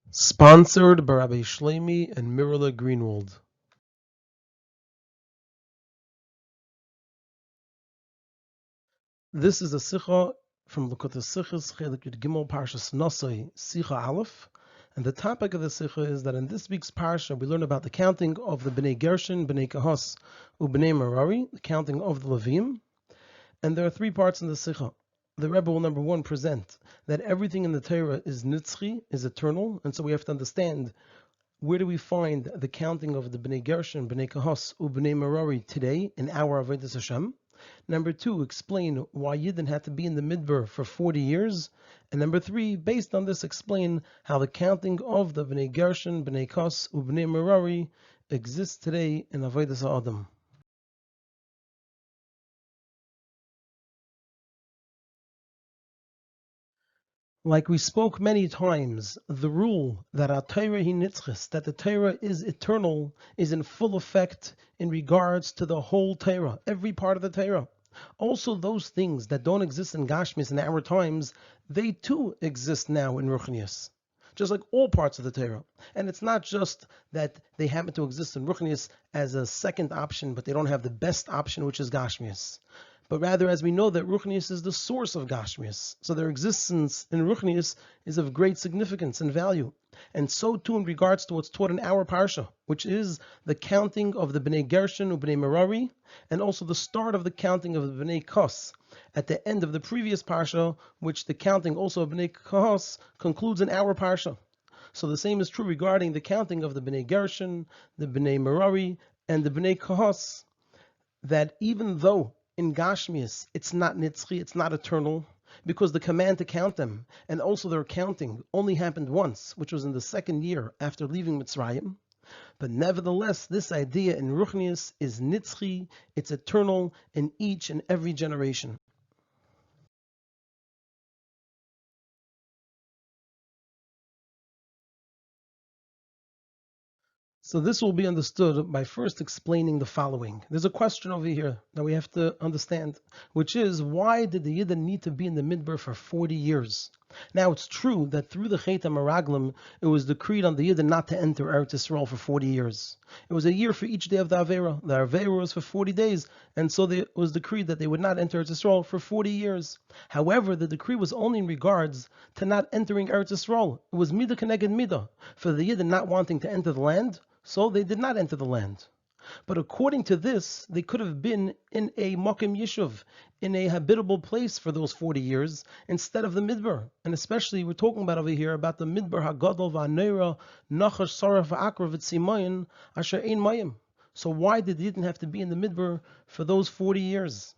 Sponsored by Rabbi Shlomi and Mirala Greenwald. This is a Sicha from Likutei Sichos, Chelek Gimmel, Parshas Nasso, Sicha Alef. And the topic of the Sicha is that in this week's Parsha, we learn about the counting of the Bnei Gershon, Bnei Kahos, Ubnei Merari, the counting of the Levim. And there are three parts in the Sicha. The Rebbe will, number one, present that everything in the Torah is nitzchi, is eternal, and so we have to understand where do we find the counting of the Bnei Gershon, Bnei Kahos, Ubnei Merari today in our Avodas Hashem. Number two, explain why Yidden had to be in the Midbar for 40 years. And number three, based on this, explain how the counting of the Bnei Gershon, Bnei Kahos, Ubnei Merari exists today in Avodas Adam. Like we spoke many times, the rule that our Torah hi nitzchis, that the Torah is eternal, is in full effect in regards to the whole Torah, every part of the Torah. Also, those things that don't exist in Gashmis in our times, they too exist now in Ruchnius, just like all parts of the Torah. And it's not just that they happen to exist in Ruchnius as a second option, but they don't have the best option, which is Gashmis. But rather, as we know that Ruchnius is the source of Gashmias, so their existence in Ruchnius is of great significance and value. And so too in regards to what's taught in our Parsha, which is the counting of the Bnei Gershon and Bnei Merari, and also the start of the counting of the Bnei Kahos at the end of the previous Parsha, which the counting also of Bnei Kahos concludes in our Parsha. So the same is true regarding the counting of the Bnei Gershon, the Bnei Merari, and the Bnei Kahos, that even though in Gashmias, it's not nitzchi, it's not eternal, because the command to count them, and also their counting, only happened once, which was in the second year after leaving Mitzrayim. But nevertheless, this idea in Ruchnius is nitzchi, it's eternal in each and every generation. So this will be understood by first explaining the following. There's a question over here that we have to understand, which is, why did the Yidden need to be in the Midbar for 40 years? Now, it's true that through the Chet HaMeraglim, it was decreed on the Yidden not to enter Eretz Yisrael for 40 years. It was a year for each day of the Avera. The Avera was for 40 days, and so it was decreed that they would not enter Eretz Yisrael for 40 years. However, the decree was only in regards to not entering Eretz Yisrael. It was Midah Keneged Midah, for the Yidden not wanting to enter the land, so they did not enter the land. But according to this, they could have been in a Mokim Yishuv, in a habitable place for those 40 years, instead of the Midbar. And especially, we're talking about over here about the Midbar HaGadol V'Aneira Nachash Sarah V'Akra V'Tzimayin Asher Ein Mayim. So why did they didn't have to be in the Midbar for those 40 years?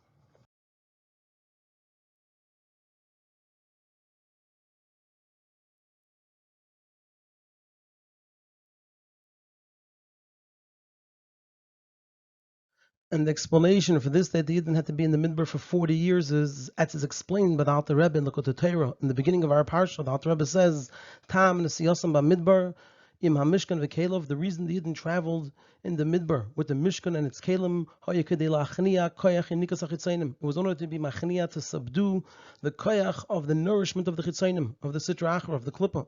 And the explanation for this, that they didn't have to be in the Midbar for 40 years, is, as is explained by the Alter Rebbe in Likutei Torah. In the beginning of our Parsha, the Alter Rebbe says, Tam Nesiyosam B'Midbar, Im HaMishkan V'Kelov, the reason the Yidden traveled in the Midbar with the Mishkan and its Kelim, it was in order to be machniya, to subdue the koyach of the nourishment of the chitzainim, of the sitra achra, of the klippa.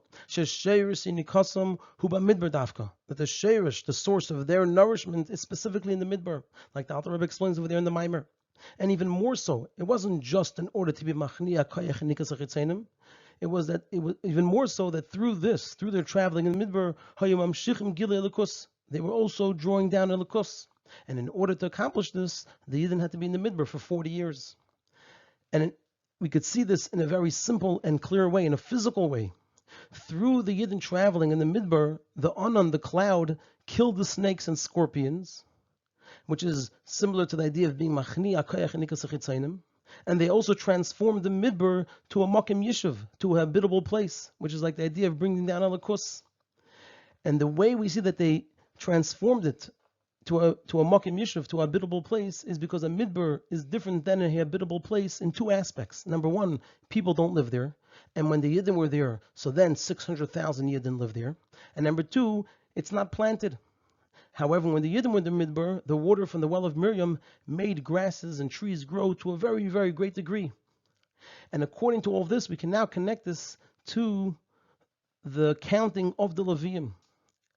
That the sheirish, the source of their nourishment, is specifically in the Midbar, like the Alter Rebbe explains over there in the Maimer. And even more so, it wasn't just in order to be machniya koyach and nikas chitzainim. It was even more so that through their traveling in the Midbar, they were also drawing down Elikus. And in order to accomplish this, the Yidden had to be in the Midbar for 40 years. And we could see this in a very simple and clear way, in a physical way. Through the Yidden traveling in the Midbar, the Anan, the cloud, killed the snakes and scorpions, which is similar to the idea of being machni akayach nikas chitzainim. And they also transformed the Midbar to a Makim Yishuv, to a habitable place, which is like the idea of bringing down Elikus. And the way we see that they transformed it to a Makim Yishuv, to a habitable place, is because a Midbar is different than a habitable place in two aspects. Number one, people don't live there. And when the Yidden were there, so then 600,000 Yidden lived there. And number two, it's not planted. However, when the Yidden were in the Midbar, the water from the well of Miriam made grasses and trees grow to a very, very great degree. And according to all this, we can now connect this to the counting of the Levim.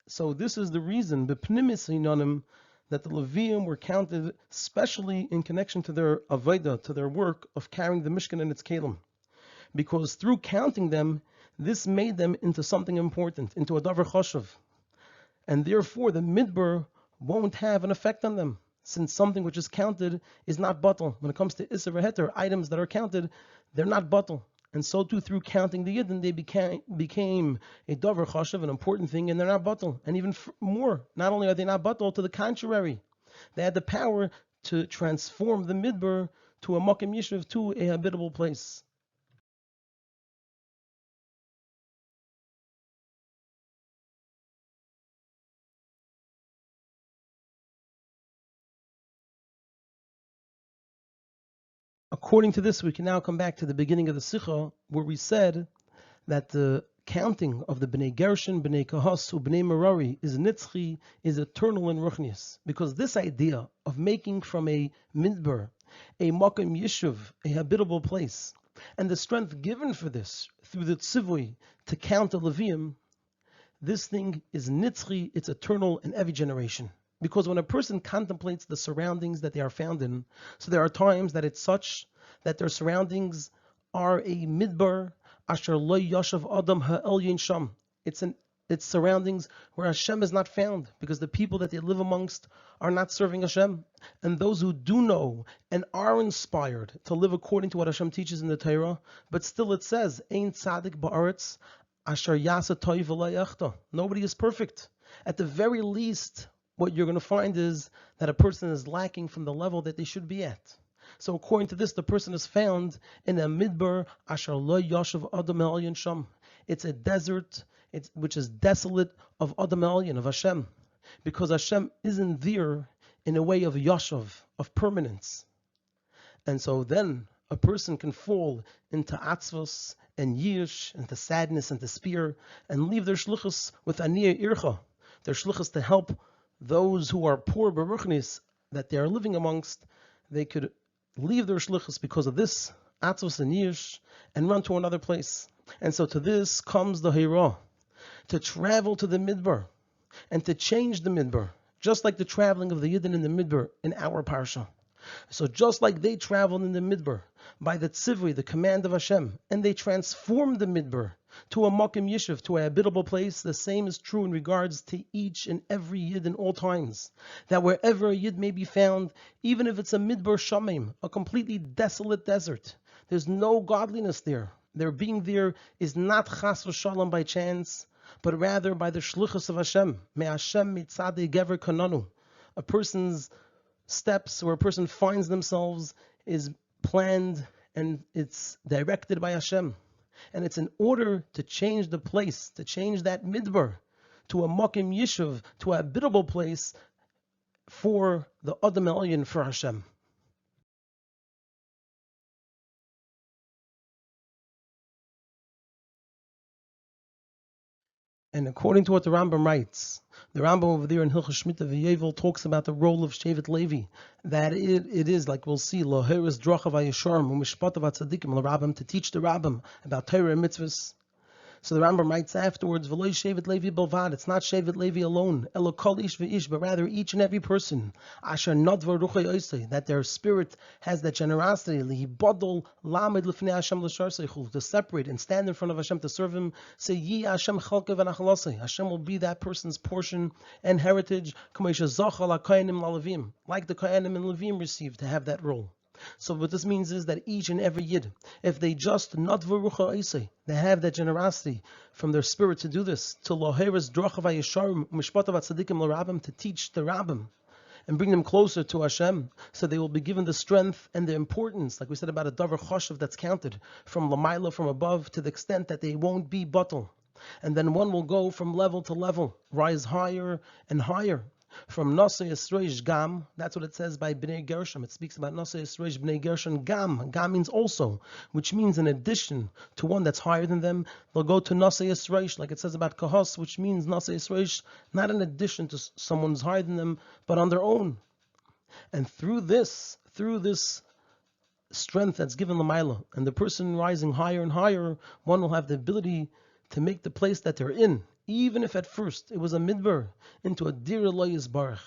So this is the reason, b'pnimis hinanim, that the Levim were counted especially in connection to their avodah, to their work of carrying the Mishkan and its kelim. Because through counting them, this made them into something important, into a davar choshev. And therefore the midbar won't have an effect on them, since something which is counted is not batal. When it comes to Isser v'Heter, items that are counted, they're not batal. And so too, through counting the Yidden, they became a davar chashav, an important thing, and they're not batal. And even more, not only are they not batal, to the contrary, they had the power to transform the midbar to a makom yishuv, to a habitable place. According to this, we can now come back to the beginning of the Sicha, where we said that the counting of the Bnei Gershon, Bnei Kahas, Bnei Merari is nitzchi, is eternal in Ruchnius. Because this idea of making from a midbar, a makom yishuv, a habitable place, and the strength given for this through the tzivui to count the Levim, this thing is nitzchi, it's eternal in every generation. Because when a person contemplates the surroundings that they are found in, so there are times that it's such that their surroundings are a midbar, asher lo yashav adam ha'elyin sham. It's surroundings where Hashem is not found, because the people that they live amongst are not serving Hashem. And those who do know and are inspired to live according to what Hashem teaches in the Torah, but still it says, Ein tzadik ba'aretz asher yasa toiv v'lo yachta. Nobody is perfect. At the very least, what you're going to find is that a person is lacking from the level that they should be at. So according to this, the person is found in a midbar asher lo yashav adam elyon sham. It's a desert, which is desolate of adam elyon, of Hashem, because Hashem isn't there in a way of yashav, of permanence. And so then a person can fall into atzvos and yish, into sadness and despair, and leave their shluchus with aniyah ircha, their shluchus to help those who are poor beruchnis that they are living amongst. They could leave their shlichus because of this atzvos and yish and run to another place. And so to this comes the hira, to travel to the midbar and to change the midbar, just like the traveling of the Yidden in the midbar in our parsha. So just like they traveled in the midbar by the tzivui, the command of Hashem, and they transformed the midbar to a makom yishuv, to a habitable place, the same is true in regards to each and every Yid in all times. That wherever a Yid may be found, even if it's a midbar shamim, a completely desolate desert, there's no godliness there. Their being there is not chas v'shalom by chance, but rather by the shluchus of Hashem. May Hashem mitzadei gever kananu. A person's steps where a person finds themselves is planned and it's directed by Hashem. And it's in order to change the place, to change that midbar to a makom yishuv, to a habitable place for the Adam Elyon, for Hashem. And according to what the Rambam writes, the Rambam over there in Hilchos Shmita V'Yevel talks about the role of Shevet Levi, that it is, like we'll see, Loheres Drochav HaYesharim U'Mishpatav HaTzadikim L'Rabbim, to teach the Rabbim about Torah and mitzvahs. So the Rambam writes afterwards, V'lo Shevet Levi Belvad, it's not Shevet Levi alone, Elo Kol Ish V'ish, but rather each and every person, Asher Nadvar Ruchay Oisei, that their spirit has that generosity, Lihibodol Lamed L'fnei Hashem L'shar Seichul, to separate and stand in front of Hashem to serve Him. Say, Yi Hashem Chalkev V'Nachalasei, Hashem will be that person's portion and heritage, K'moisha Zachal HaKayanim L'Levim, like the Kayanim and Levim received to have that role. So what this means is that each and every Yid, if they just nadvarucha isay, they have that generosity from their spirit to do this, to loheres drochav hayesharim mishpatav tzadikim l'Rabbim, to teach the Rabbim and bring them closer to Hashem, so they will be given the strength and the importance, like we said about a davar choshev that's counted from lamaila, from above, to the extent that they won't be batal. And then one will go from level to level, rise higher and higher. From Nasso Yisroish Gam, that's what it says by Bnei Gershon. It speaks about Nasso Yisroish Bnei Gershon Gam. Gam means also, which means in addition to one that's higher than them. They'll go to Nasso Yisroish, like it says about Kahos, which means Nasso Yisroish, not in addition to someone who's higher than them, but on their own. And through this strength that's given Lamaila, and the person rising higher and higher, one will have the ability to make the place that they're in, even if at first it was a midbar, into a dir lo yisbarach,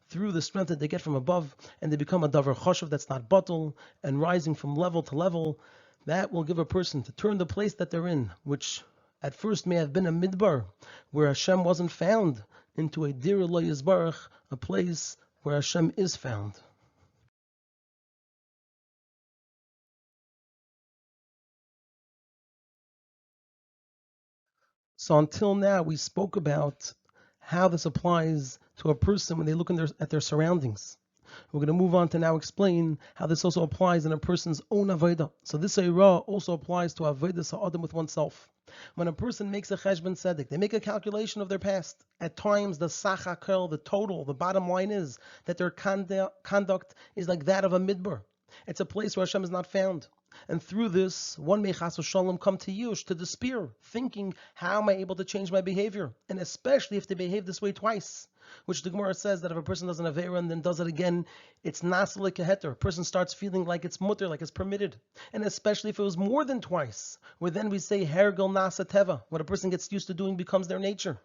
through the strength that they get from above, and they become a davar choshev that's not batel, and rising from level to level, that will give a person to turn the place that they're in, which at first may have been a midbar, where Hashem wasn't found, into a dir lo yisbarach, a place where Hashem is found. So until now, we spoke about how this applies to a person when they look at their surroundings. We're going to move on to now explain how this also applies in a person's own avodah. So this Eirah also applies to avodas ha'adam with oneself. When a person makes a cheshbon tzedek, they make a calculation of their past. At times, the sach the total, the bottom line is that their conduct is like that of a midbar. It's a place where Hashem is not found. And through this, one may chas v'shalom come to yush, to despair, thinking, how am I able to change my behavior? And especially if they behave this way twice, which the Gemara says that if a person does an avera and then does it again, it's nasso like a heter. A person starts feeling like it's mutter, like it's permitted. And especially if it was more than twice, where then we say hergel nasa teva, what a person gets used to doing becomes their nature.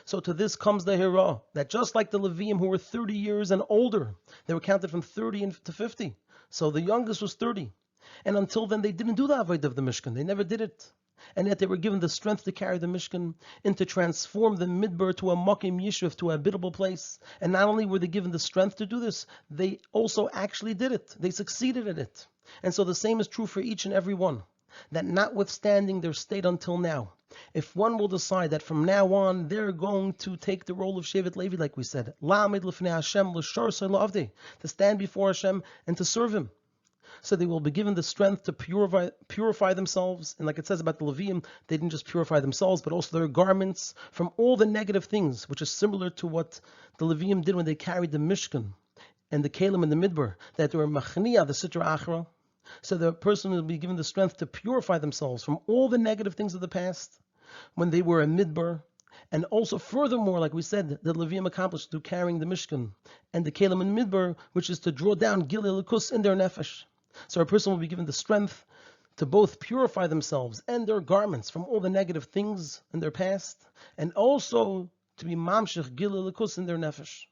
So to this comes the hira, that just like the Levim who were 30 years and older, they were counted from 30 to 50. So the youngest was 30. And until then, they didn't do the avodah of the Mishkan. They never did it. And yet they were given the strength to carry the Mishkan and to transform the Midbar to a Makim Yishuv, to a habitable place. And not only were they given the strength to do this, they also actually did it. They succeeded at it. And so the same is true for each and every one. That notwithstanding their state until now, if one will decide that from now on they're going to take the role of Shevet Levi, like we said, La'amid l'fnei Hashem l'shor l'avdei, to stand before Hashem and to serve Him. So they will be given the strength to purify themselves. And like it says about the Levim, they didn't just purify themselves, but also their garments from all the negative things, which is similar to what the Levim did when they carried the Mishkan and the Kalim and the Midbar, that they were machniya, the Sitra Achra. So the person will be given the strength to purify themselves from all the negative things of the past when they were a Midbar. And also furthermore, like we said, the Levim accomplished through carrying the Mishkan and the Kalim and Midbar, which is to draw down Gilei Likus in their nefesh. So a person will be given the strength to both purify themselves and their garments from all the negative things in their past, and also to be mamshech gilei likus in their nefesh.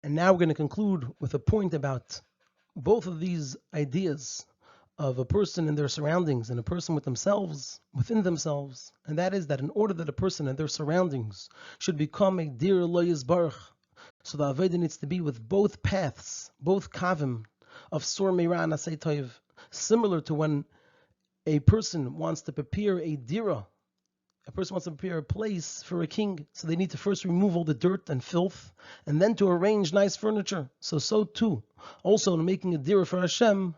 And now we're going to conclude with a point about both of these ideas of a person and their surroundings and a person with themselves, within themselves. And that is that in order that a person and their surroundings should become a dir lo yisbarach, so the avodah needs to be with both paths, both kavim of sur meira and asay toiv, similar to when a person wants to prepare a dira. A person wants to prepare a place for a king, so they need to first remove all the dirt and filth, and then to arrange nice furniture. So too, also in making a dira for Hashem,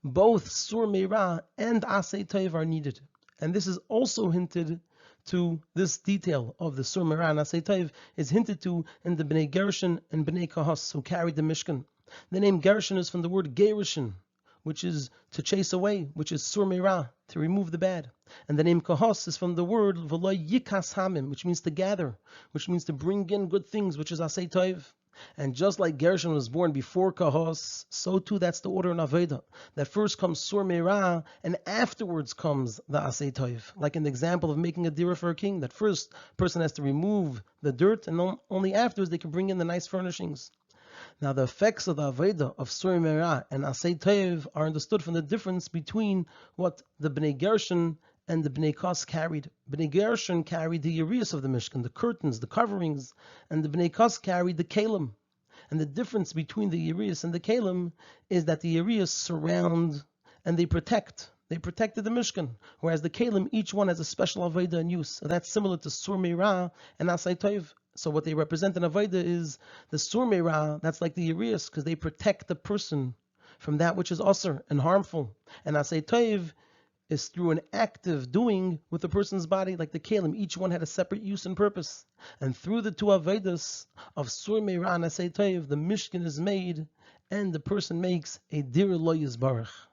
both sur meira and asay toiv are needed. And this is also hinted to, this detail of the sur meira and asay toiv is hinted to in the Bnei Gershon and Bnei Kahas who carried the Mishkan. The name Gershon is from the word Gerushin, which is to chase away, which is sur meira, to remove the bad. And the name Kahos is from the word v'lo yikas hamim, which means to gather, which means to bring in good things, which is asay toiv. And just like Gershon was born before Kahos, so too that's the order in Avodah. That first comes sur meira, and afterwards comes the asay toiv. Like in the example of making a dira for a king, that first person has to remove the dirt, and only afterwards they can bring in the nice furnishings. Now the effects of the Avodah of sur meira and asay toiv are understood from the difference between what the Bnei Gershon and the Bnei Kas carried. Bnei Gershon carried the Yerius of the Mishkan, the curtains, the coverings, and the Bnei Kas carried the Kalim. And the difference between the Yerius and the Kalim is that the Yerius surround and they protect. They protected the Mishkan, whereas the Kalim, each one has a special Avodah and use. So that's similar to sur meira and asay toiv. So what they represent in Avodah is the sur meira, that's like the Yerius, because they protect the person from that which is usr and harmful. And asay toiv is through an active doing with the person's body, like the kalim. Each one had a separate use and purpose. And through the two avodas of sur meira and asay toiv, the mishkan is made, and the person makes a dir lo yisbarach.